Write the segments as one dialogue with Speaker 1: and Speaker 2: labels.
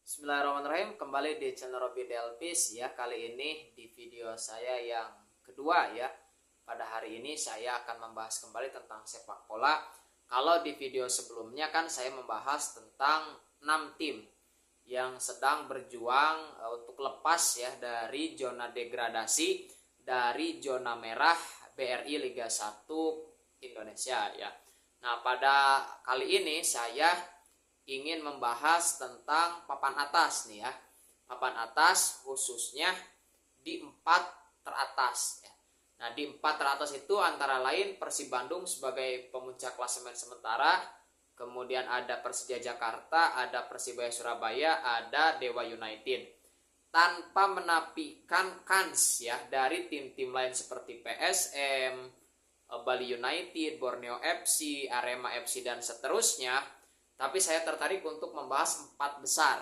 Speaker 1: Bismillahirrahmanirrahim, kembali di channel Robby Delpis ya. Kali ini di video saya yang kedua ya. Pada hari ini saya akan membahas kembali tentang sepak bola. Kalau di video sebelumnya kan saya membahas tentang 6 tim yang sedang berjuang untuk lepas ya dari zona degradasi, dari zona merah BRI Liga 1 Indonesia ya. Nah, pada kali ini saya ingin membahas tentang papan atas nih ya. Papan atas khususnya di 4 teratas ya. Nah, di 4 teratas itu antara lain Persib Bandung sebagai pemuncak klasemen sementara, kemudian ada Persija Jakarta, ada Persibaya Surabaya, ada Dewa United. Tanpa menafikan kans ya dari tim-tim lain seperti PSM, Bali United, Borneo FC, Arema FC dan seterusnya. Tapi saya tertarik untuk membahas 4 besar.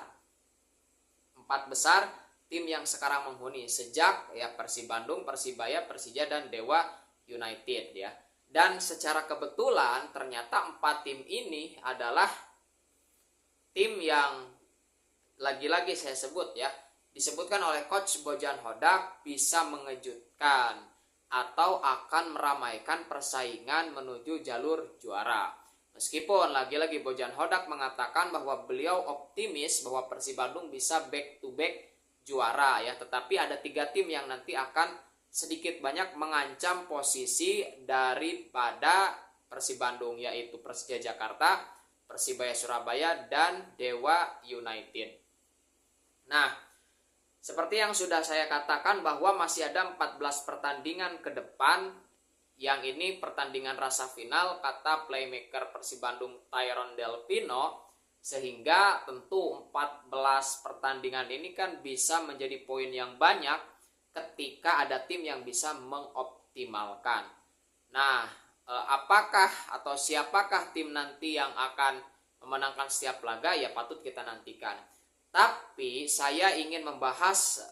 Speaker 1: 4 besar tim yang sekarang menghuni sejak ya Persib Bandung, Persibaya, Persija dan Dewa United ya. Dan secara kebetulan ternyata 4 tim ini adalah tim yang lagi-lagi saya sebut ya, disebutkan oleh Coach Bojan Hodak bisa mengejutkan atau akan meramaikan persaingan menuju jalur juara. Meskipun lagi-lagi Bojan Hodak mengatakan bahwa beliau optimis bahwa Persib Bandung bisa back to back juara ya, tetapi ada 3 tim yang nanti akan sedikit banyak mengancam posisi daripada Persib Bandung, yaitu Persija Jakarta, Persibaya Surabaya dan Dewa United. Nah, seperti yang sudah saya katakan bahwa masih ada 14 pertandingan ke depan. Yang ini pertandingan rasa final kata playmaker Persib Bandung Tyrone Delpino, sehingga tentu 14 pertandingan ini kan bisa menjadi poin yang banyak ketika ada tim yang bisa mengoptimalkan. Nah, apakah atau siapakah tim nanti yang akan memenangkan setiap laga ya patut kita nantikan. Tapi saya ingin membahas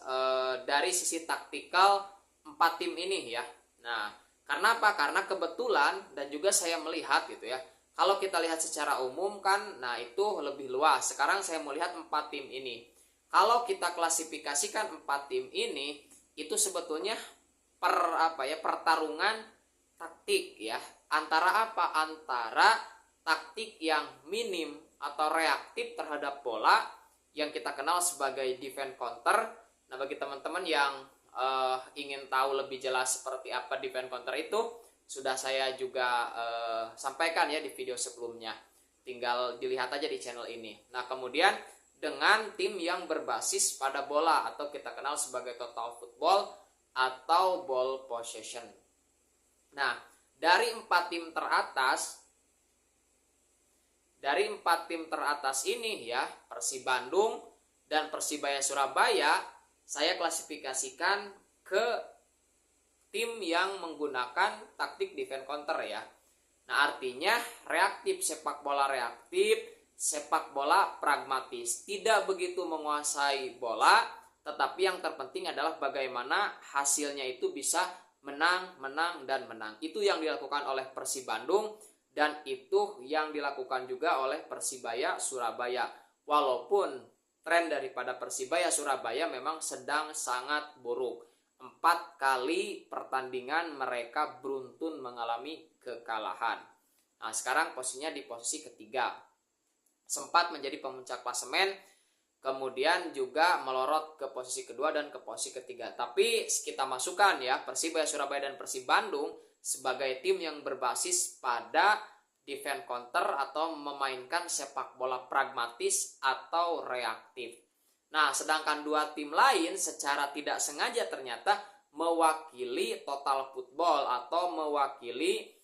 Speaker 1: dari sisi taktikal 4 tim ini ya. Nah, karena apa? Karena kebetulan dan juga saya melihat gitu ya. Kalau kita lihat secara umum kan, nah itu lebih luas. Sekarang saya melihat 4 tim ini. Kalau kita klasifikasikan 4 tim ini, itu sebetulnya pertarungan taktik ya. Antara apa? Antara taktik yang minim atau reaktif terhadap bola yang kita kenal sebagai defense counter. Nah, bagi teman-teman yang ingin tahu lebih jelas seperti apa defense counter itu, sudah saya juga sampaikan ya di video sebelumnya. Tinggal dilihat aja di channel ini. Nah, kemudian dengan tim yang berbasis pada bola atau kita kenal sebagai total football atau ball possession. Nah, dari 4 tim teratas ini ya, Persib Bandung dan Persibaya Surabaya saya klasifikasikan ke tim yang menggunakan taktik defense counter ya. Nah, artinya reaktif, sepak bola reaktif, sepak bola pragmatis, tidak begitu menguasai bola, tetapi yang terpenting adalah bagaimana hasilnya itu bisa menang, dan menang. Itu yang dilakukan oleh Persib Bandung dan itu yang dilakukan juga oleh Persibaya Surabaya. Walaupun tren daripada Persibaya Surabaya memang sedang sangat buruk. 4 kali pertandingan mereka beruntun mengalami kekalahan. Nah, sekarang posisinya di posisi ketiga. Sempat menjadi pemuncak klasemen, kemudian juga melorot ke posisi kedua dan ke posisi ketiga. Tapi kita masukkan ya Persibaya Surabaya dan Persib Bandung sebagai tim yang berbasis pada defense counter atau memainkan sepak bola pragmatis atau reaktif. Nah, sedangkan 2 tim lain secara tidak sengaja ternyata mewakili total football atau mewakili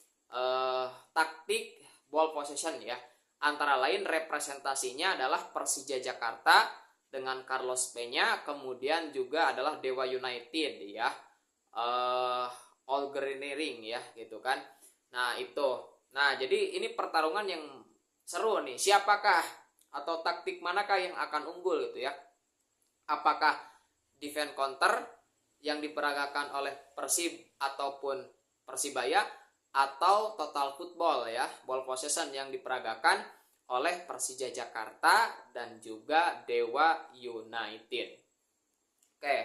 Speaker 1: taktik ball possession ya. Antara lain representasinya adalah Persija Jakarta dengan Carlos Peña, kemudian juga adalah Dewa United ya. All Greenering ya gitu kan. Nah, itu. Nah, jadi ini pertarungan yang seru nih. Siapakah atau taktik manakah yang akan unggul gitu ya? Apakah defense counter yang diperagakan oleh Persib ataupun Persibaya, atau total football ya, ball possession yang diperagakan oleh Persija Jakarta dan juga Dewa United. Oke,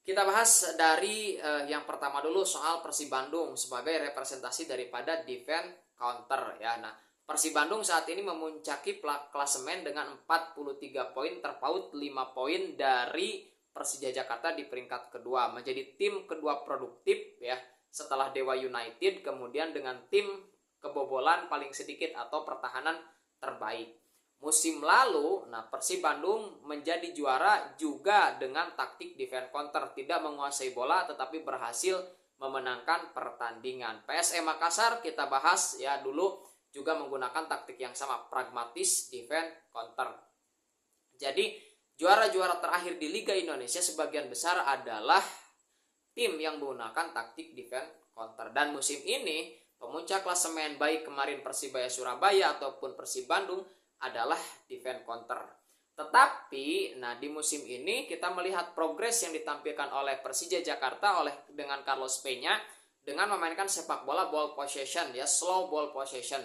Speaker 1: kita bahas dari yang pertama dulu soal Persib Bandung sebagai representasi daripada defense counter ya. Nah, Persib Bandung saat ini memuncaki klasemen dengan 43 poin, terpaut 5 poin dari Persija Jakarta di peringkat kedua, menjadi tim kedua produktif ya setelah Dewa United, kemudian dengan tim kebobolan paling sedikit atau pertahanan terbaik. Musim lalu, Persib Bandung menjadi juara juga dengan taktik defense counter, tidak menguasai bola tetapi berhasil memenangkan pertandingan. PSM Makassar kita bahas ya dulu juga menggunakan taktik yang sama, pragmatis defense counter. Jadi juara-juara terakhir di Liga Indonesia sebagian besar adalah tim yang menggunakan taktik defense counter, dan musim ini pemuncak klasemen baik kemarin Persibaya Surabaya ataupun Persib Bandung adalah defense counter. Tetapi di musim ini kita melihat progres yang ditampilkan oleh Persija Jakarta dengan Carlos Peña dengan memainkan sepak bola ball possession ya, slow ball possession,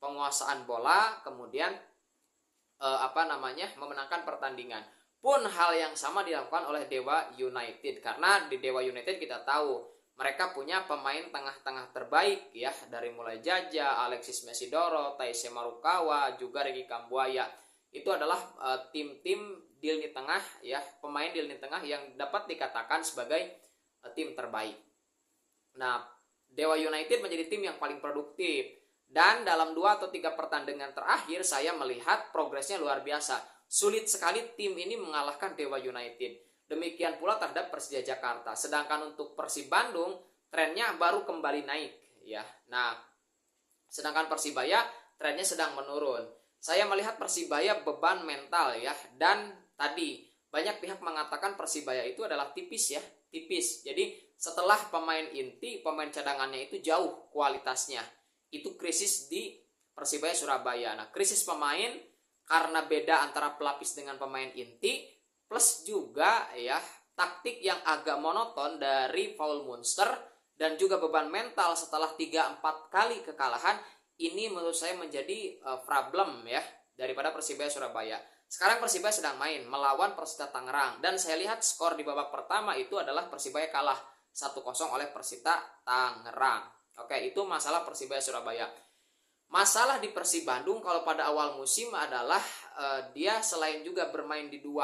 Speaker 1: penguasaan bola, kemudian memenangkan pertandingan. Pun hal yang sama dilakukan oleh Dewa United, karena di Dewa United kita tahu mereka punya pemain tengah-tengah terbaik ya, dari mulai Jaja, Alexis Mesidoro, Taise Marukawa, juga Regi Kambuaya. Itu adalah tim-tim di lini tengah ya, pemain di lini tengah yang dapat dikatakan sebagai tim terbaik. Nah, Dewa United menjadi tim yang paling produktif, dan dalam 2 atau 3 pertandingan terakhir saya melihat progresnya luar biasa. Sulit sekali tim ini mengalahkan Dewa United. Demikian pula terhadap Persija Jakarta. Sedangkan untuk Persib Bandung trennya baru kembali naik ya. Nah, sedangkan Persibaya trennya sedang menurun. Saya melihat Persibaya beban mental ya, dan tadi banyak pihak mengatakan Persibaya itu adalah tipis ya, tipis. Jadi setelah pemain inti, pemain cadangannya itu jauh kualitasnya. Itu krisis di Persibaya Surabaya. Nah, krisis pemain karena beda antara pelapis dengan pemain inti, plus juga ya taktik yang agak monoton dari Paul Munster, dan juga beban mental setelah 3-4 kali kekalahan. Ini menurut saya menjadi problem ya daripada Persibaya Surabaya. Sekarang Persibaya sedang main melawan Persita Tangerang, dan saya lihat skor di babak pertama itu adalah Persibaya kalah 1-0 oleh Persita Tangerang. Oke, itu masalah Persibaya Surabaya. Masalah di Persib Bandung kalau pada awal musim adalah dia selain juga bermain di 2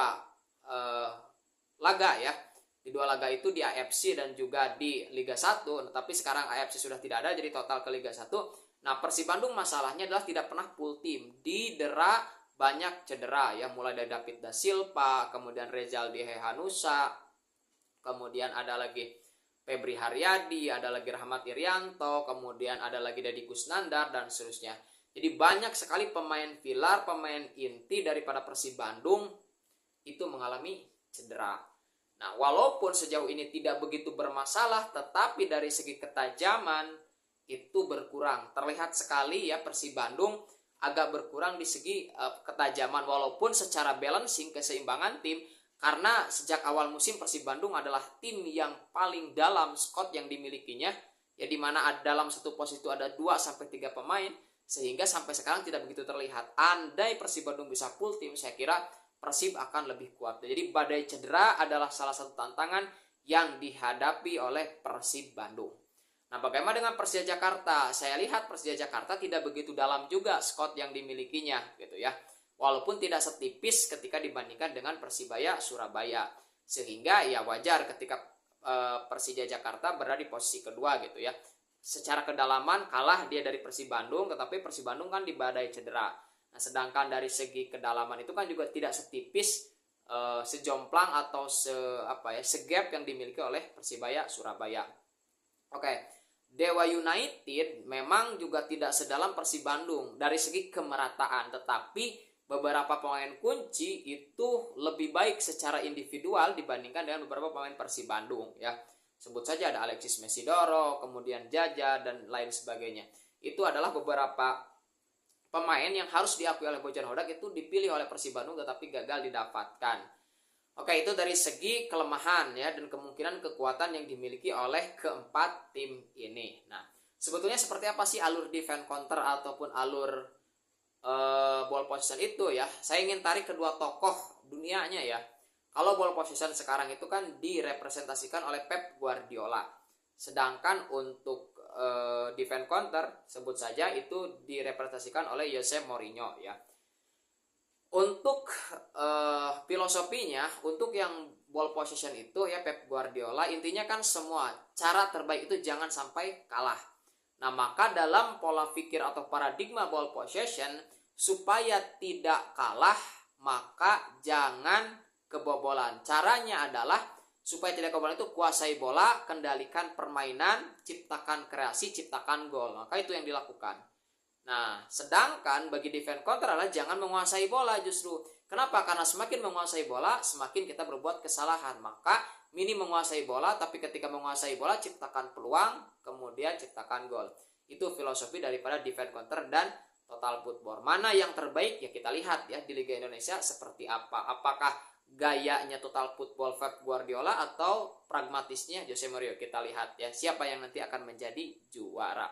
Speaker 1: laga ya, di 2 laga itu di AFC dan juga di Liga 1, tetapi sekarang AFC sudah tidak ada, jadi total ke Liga 1. Nah, Persib Bandung masalahnya adalah tidak pernah full tim, didera banyak cedera ya, mulai dari David Da Silva, kemudian Rezaldi Hehanusa, kemudian ada lagi Febri Haryadi, ada lagi Rahmat Irianto, kemudian ada lagi Deddy Kusnandar, dan seterusnya. Jadi banyak sekali pemain pilar, pemain inti daripada Persib Bandung itu mengalami cedera. Nah, walaupun sejauh ini tidak begitu bermasalah, tetapi dari segi ketajaman itu berkurang. Terlihat sekali ya Persib Bandung agak berkurang di segi ketajaman, walaupun secara balancing keseimbangan tim, karena sejak awal musim Persib Bandung adalah tim yang paling dalam squad yang dimilikinya, ya, dimana dalam satu posisi itu ada 2-3 pemain, sehingga sampai sekarang tidak begitu terlihat. Andai Persib Bandung bisa full tim, saya kira Persib akan lebih kuat. Jadi badai cedera adalah salah satu tantangan yang dihadapi oleh Persib Bandung. Nah, bagaimana dengan Persija Jakarta? Saya lihat Persija Jakarta tidak begitu dalam juga squad yang dimilikinya gitu ya. Walaupun tidak setipis ketika dibandingkan dengan Persibaya Surabaya. Sehingga ya wajar ketika Persija Jakarta berada di posisi kedua gitu ya. Secara kedalaman kalah dia dari Persib Bandung, tetapi Persib Bandung kan dibadai cedera. Nah, sedangkan dari segi kedalaman itu kan juga tidak setipis sejomplang atau segap yang dimiliki oleh Persibaya Surabaya. Oke, Dewa United memang juga tidak sedalam Persib Bandung dari segi kemerataan, tetapi beberapa pemain kunci itu lebih baik secara individual dibandingkan dengan beberapa pemain Persib Bandung ya. Sebut saja ada Alexis Mesidoro, kemudian Jaja, dan lain sebagainya. Itu adalah beberapa pemain yang harus diakui oleh Bojan Hodak itu dipilih oleh Persib Bandung tetapi gagal didapatkan. Oke, itu dari segi kelemahan ya dan kemungkinan kekuatan yang dimiliki oleh keempat tim ini. Nah, sebetulnya seperti apa sih alur defense counter ataupun alur ball position itu ya, saya ingin tarik kedua tokoh dunianya ya. Kalau ball position sekarang itu kan direpresentasikan oleh Pep Guardiola. Sedangkan untuk defense counter sebut saja itu direpresentasikan oleh Jose Mourinho ya. Untuk filosofinya, untuk yang ball position itu ya Pep Guardiola intinya kan semua cara terbaik itu jangan sampai kalah. Nah, maka dalam pola pikir atau paradigma ball possession, supaya tidak kalah, maka jangan kebobolan. Caranya adalah supaya tidak kebobolan itu kuasai bola, kendalikan permainan, ciptakan kreasi, ciptakan gol. Maka itu yang dilakukan. Nah, sedangkan bagi defense counter adalah jangan menguasai bola justru. Kenapa? Karena semakin menguasai bola, semakin kita berbuat kesalahan. Maka mini menguasai bola, tapi ketika menguasai bola ciptakan peluang, kemudian ciptakan gol. Itu filosofi daripada defense counter dan total football. Mana yang terbaik ya kita lihat ya di Liga Indonesia seperti apa. Apakah gayanya total football Pep Guardiola atau pragmatisnya Jose Mourinho? Kita lihat ya siapa yang nanti akan menjadi juara.